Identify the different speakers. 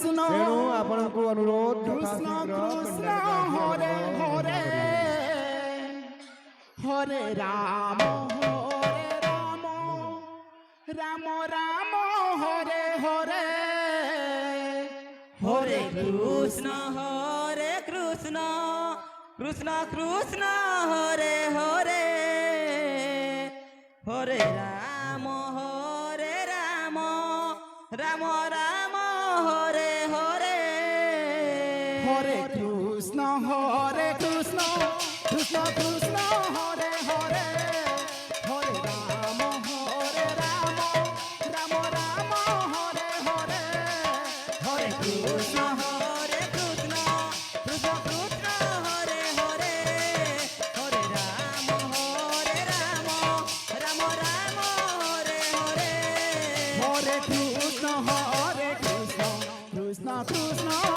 Speaker 1: কৃষ্ণ
Speaker 2: তেণু আপনাଙ୍କୁ অনুরোধ
Speaker 1: কৃষ্ণ কৃষ্ণ হরে হরে হরে রাম রাম রাম হরে হরে হরে
Speaker 3: কৃষ্ণ হরে কৃষ্ণ কৃষ্ণ কৃষ্ণ হরে হরে হরে রাম রাম রাম হরে হরে
Speaker 1: হরে কৃষ্ণ কৃষ্ণ কৃষ্ণ হরে হরে হরে রাম রাম রাম হরে হরে হরে কৃষ্ণ
Speaker 3: হরে কৃষ্ণ কৃষ্ণ কৃষ্ণ হরে হরে হরে রাম রাম রাম হরে হরে
Speaker 1: হরে কৃষ্ণ কৃষ্ণ কৃষ্ণ